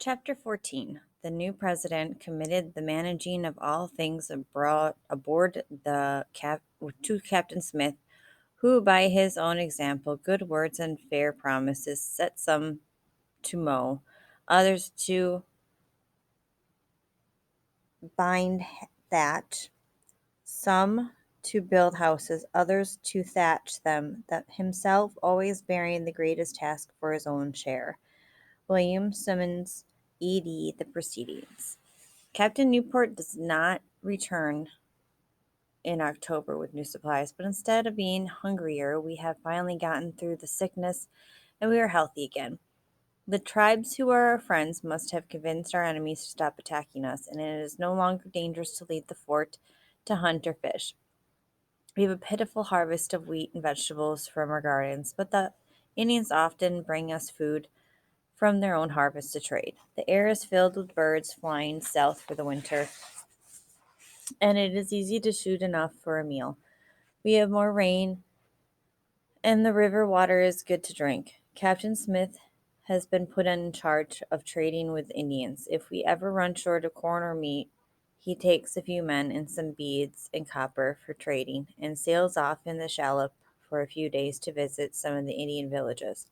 Chapter 14. The new president committed the managing of all things aboard to Captain Smith, who, by his own example, good words, and fair promises, set some to mow, others to bind thatch, some to build houses, others to thatch them, that himself always bearing the greatest task for his own share. William Simmons, E.D. The Proceedings. Captain Newport does not return in October with new supplies, but instead of being hungrier, we have finally gotten through the sickness and we are healthy again. The tribes who are our friends must have convinced our enemies to stop attacking us, and it is no longer dangerous to leave the fort to hunt or fish. We have a pitiful harvest of wheat and vegetables from our gardens, but the Indians often bring us food from their own harvest to trade. The air is filled with birds flying south for the winter, and it is easy to shoot enough for a meal. We have more rain, and the river water is good to drink. Captain Smith has been put in charge of trading with Indians. If we ever run short of corn or meat, he takes a few men and some beads and copper for trading, and sails off in the shallop for a few days to visit some of the Indian villages.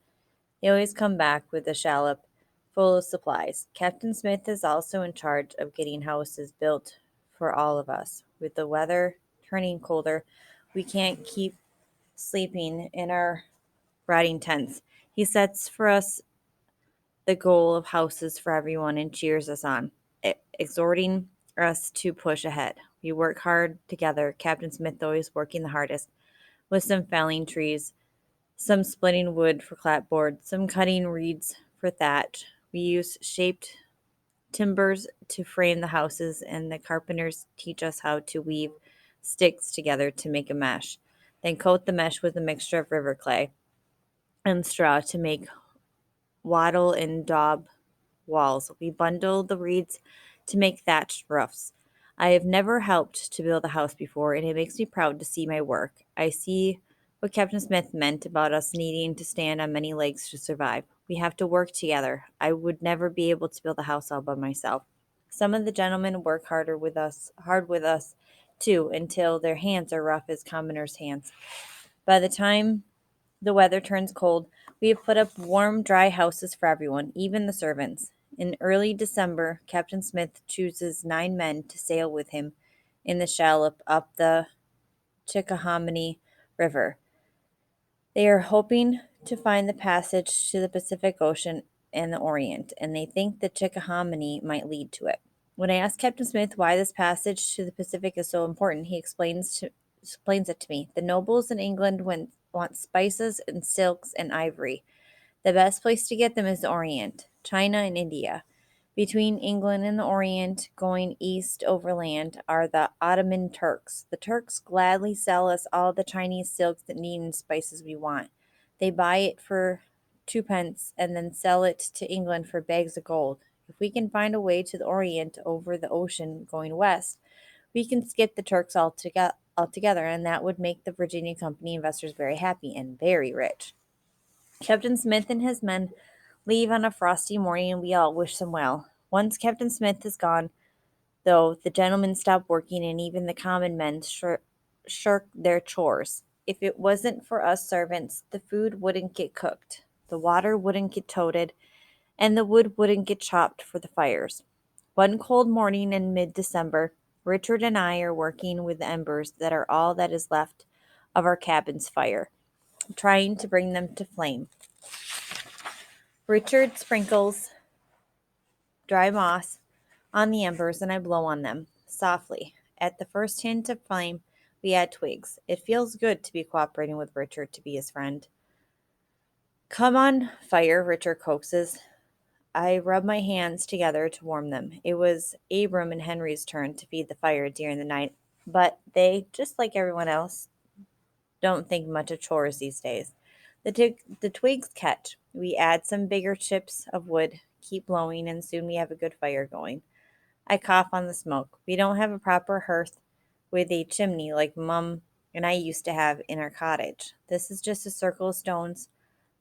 They always come back with a shallop full of supplies. Captain Smith is also in charge of getting houses built for all of us. With the weather turning colder, we can't keep sleeping in our rotting tents. He sets for us the goal of houses for everyone and cheers us on, exhorting us to push ahead. We work hard together, Captain Smith always working the hardest, with some felling trees, some splitting wood for clapboard, some cutting reeds for thatch. We use shaped timbers to frame the houses, and the carpenters teach us how to weave sticks together to make a mesh. Then coat the mesh with a mixture of river clay and straw to make wattle and daub walls. We bundle the reeds to make thatched roofs. I have never helped to build a house before, and it makes me proud to see my work. I see what Captain Smith meant about us needing to stand on many legs to survive. We have to work together. I would never be able to build a house all by myself. Some of the gentlemen work hard with us too, until their hands are rough as commoners' hands. By the time the weather turns cold, we have put up warm, dry houses for everyone, even the servants. In early December, Captain Smith chooses 9 men to sail with him in the shallop up the Chickahominy River. They are hoping to find the passage to the Pacific Ocean and the Orient, and they think the Chickahominy might lead to it. When I ask Captain Smith why this passage to the Pacific is so important, he explains it to me. The nobles in England want spices and silks and ivory. The best place to get them is the Orient, China and India. Between England and the Orient, going east overland, are the Ottoman Turks. The Turks gladly sell us all the Chinese silks that need and spices we want. They buy it for twopence and then sell it to England for bags of gold. If we can find a way to the Orient over the ocean going west, we can skip the Turks altogether, and that would make the Virginia Company investors very happy and very rich. Captain Smith and his men leave on a frosty morning, and we all wish them well. Once Captain Smith is gone, though, the gentlemen stop working, and even the common men shirk their chores. If it wasn't for us servants, the food wouldn't get cooked, the water wouldn't get toted, and the wood wouldn't get chopped for the fires. One cold morning in mid December, Richard and I are working with the embers that are all that is left of our cabin's fire, trying to bring them to flame. Richard sprinkles dry moss on the embers, and I blow on them softly. At the first hint of flame, we add twigs. It feels good to be cooperating with Richard to be his friend. Come on, fire, Richard coaxes. I rub my hands together to warm them. It was Abram and Henry's turn to feed the fire during the night, but they, just like everyone else, don't think much of chores these days. The twigs catch. We add some bigger chips of wood, keep blowing, and soon we have a good fire going. I cough on the smoke. We don't have a proper hearth with a chimney like Mum and I used to have in our cottage. This is just a circle of stones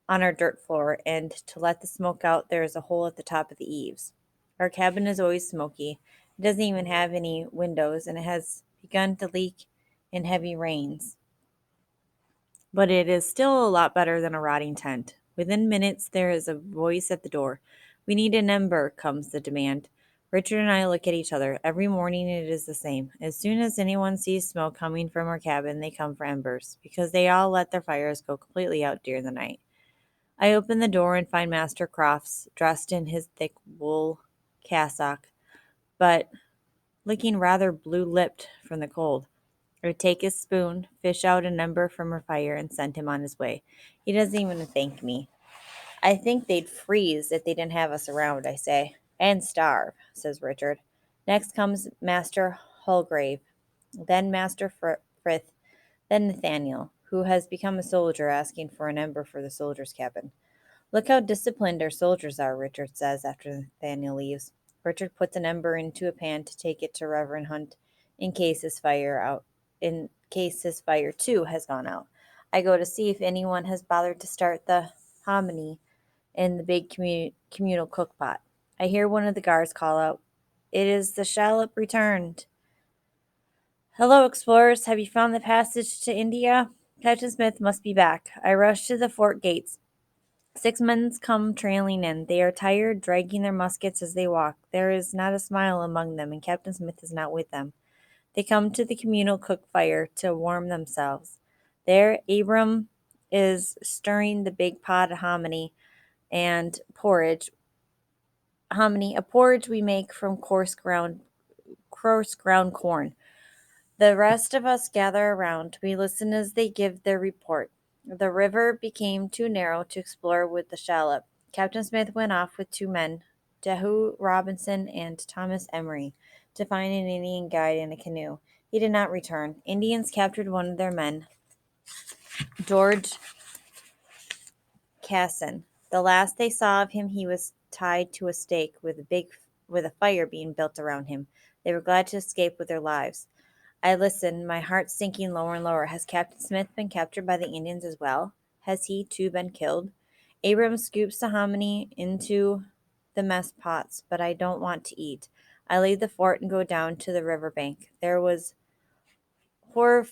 on our dirt floor, and to let the smoke out, there is a hole at the top of the eaves. Our cabin is always smoky. It doesn't even have any windows, and it has begun to leak in heavy rains. But it is still a lot better than a rotting tent. Within minutes, there is a voice at the door. We need an ember, comes the demand. Richard and I look at each other. Every morning it is the same. As soon as anyone sees smoke coming from our cabin, they come for embers, because they all let their fires go completely out during the night. I open the door and find Master Crofts, dressed in his thick wool cassock, but looking rather blue-lipped from the cold. I take his spoon, fish out an ember from her fire, and send him on his way. He doesn't even thank me. I think they'd freeze if they didn't have us around, I say. And starve, says Richard. Next comes Master Hulgrave, then Master Frith, then Nathaniel, who has become a soldier, asking for an ember for the soldiers' cabin. Look how disciplined our soldiers are, Richard says after Nathaniel leaves. Richard puts an ember into a pan to take it to Reverend Hunt in case his fire too has gone out. I go to see if anyone has bothered to start the hominy in the big communal cookpot. I hear one of the guards call out, "It is the shallop returned." "Hello, explorers. Have you found the passage to India?" Captain Smith must be back. I rush to the fort gates. 6 men come trailing in. They are tired, dragging their muskets as they walk. There is not a smile among them, and Captain Smith is not with them. They come to the communal cook fire to warm themselves. There, Abram is stirring the big pot of hominy and porridge. Hominy, a porridge we make from coarse ground corn. The rest of us gather around. We listen as they give their report. The river became too narrow to explore with the shallop. Captain Smith went off with 2 men, Jehu Robinson and Thomas Emery, to find an Indian guide in a canoe. He did not return. Indians captured one of their men, George Casson. The last they saw of him, he was tied to a stake with a fire being built around him. They were glad to escape with their lives. I listen, my heart sinking lower and lower. Has Captain Smith been captured by the Indians as well? Has he, too, been killed? Abram scoops the hominy into the mess pots, but I don't want to eat. I leave the fort and go down to the river bank. There was hoar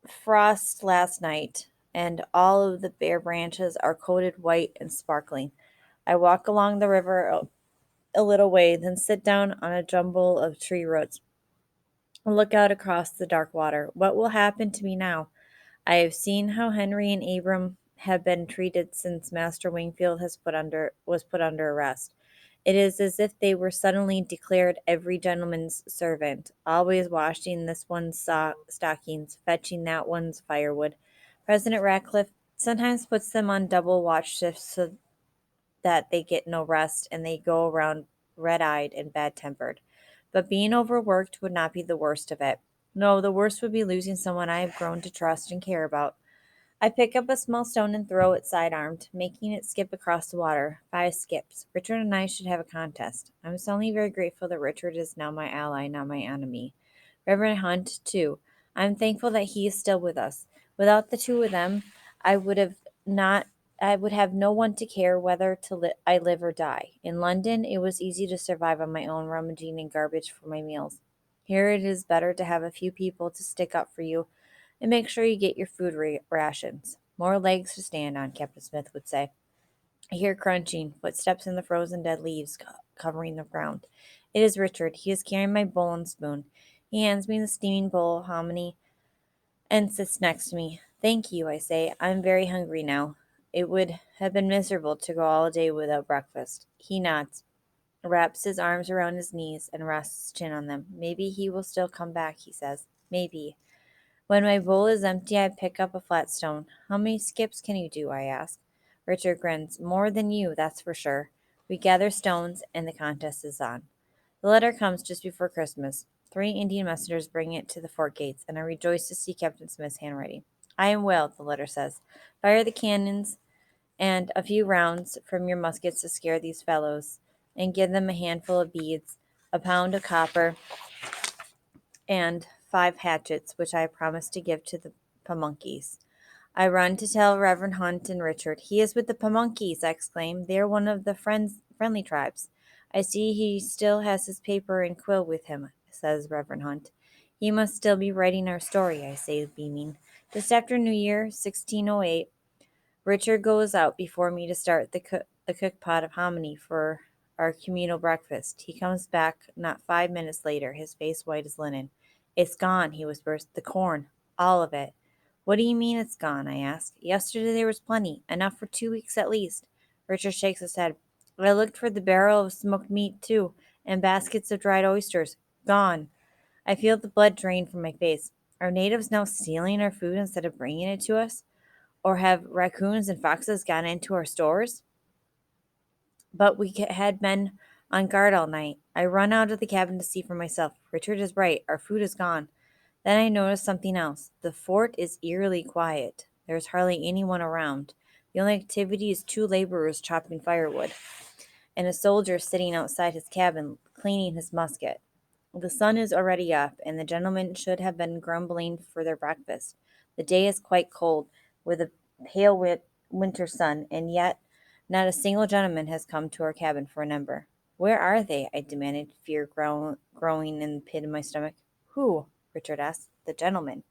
frost last night, and all of the bare branches are coated white and sparkling. I walk along the river a little way, then sit down on a jumble of tree roots and look out across the dark water. What will happen to me now? I have seen how Henry and Abram have been treated since Master Wingfield was put under arrest. It is as if they were suddenly declared every gentleman's servant, always washing this one's stockings, fetching that one's firewood. President Ratcliffe sometimes puts them on double watch shifts so that they get no rest and they go around red-eyed and bad-tempered. But being overworked would not be the worst of it. No, the worst would be losing someone I have grown to trust and care about. I pick up a small stone and throw it side-armed, making it skip across the water. 5 skips. Richard and I should have a contest. I'm suddenly very grateful that Richard is now my ally, not my enemy. Reverend Hunt, too. I'm thankful that he is still with us. Without the 2 of them, I would have not. I would have no one to care whether I live or die. In London, it was easy to survive on my own, rummaging in garbage for my meals. Here, it is better to have a few people to stick up for you and make sure you get your food rations. More legs to stand on, Captain Smith would say. I hear crunching, footsteps in the frozen dead leaves covering the ground. It is Richard. He is carrying my bowl and spoon. He hands me the steaming bowl of hominy and sits next to me. Thank you, I say. I'm very hungry now. It would have been miserable to go all day without breakfast. He nods, wraps his arms around his knees, and rests his chin on them. Maybe he will still come back, he says. Maybe. When my bowl is empty, I pick up a flat stone. How many skips can you do? I ask. Richard grins. More than you, that's for sure. We gather stones, and the contest is on. The letter comes just before Christmas. 3 Indian messengers bring it to the fort gates, and I rejoice to see Captain Smith's handwriting. I am well, the letter says. Fire the cannons and a few rounds from your muskets to scare these fellows, and give them a handful of beads, a pound of copper, and 5 hatchets, which I promised to give to the Pamunkeys. I run to tell Reverend Hunt and Richard. He is with the Pamunkeys, I exclaim. They are one of the friendly tribes. I see he still has his paper and quill with him, says Reverend Hunt. He must still be writing our story, I say, beaming. Just after New Year, 1608, Richard goes out before me to start the cook pot of hominy for our communal breakfast. He comes back not 5 minutes later, his face white as linen. It's gone, he whispers. The corn. All of it. What do you mean it's gone? I ask. Yesterday there was plenty, enough for 2 weeks at least. Richard shakes his head. I looked for the barrel of smoked meat, too, and baskets of dried oysters. Gone. I feel the blood drain from my face. Are natives now stealing our food instead of bringing it to us? Or have raccoons and foxes gone into our stores? But we had been on guard all night. I run out of the cabin to see for myself. Richard is right. Our food is gone. Then I notice something else. The fort is eerily quiet. There's hardly anyone around. The only activity is two laborers chopping firewood, and a soldier sitting outside his cabin cleaning his musket. The sun is already up, and the gentlemen should have been grumbling for their breakfast. The day is quite cold, with a pale winter sun, and yet not a single gentleman has come to our cabin for an ember. Where are they? I demanded, fear growing in the pit of my stomach. Who? Richard asked. The gentlemen.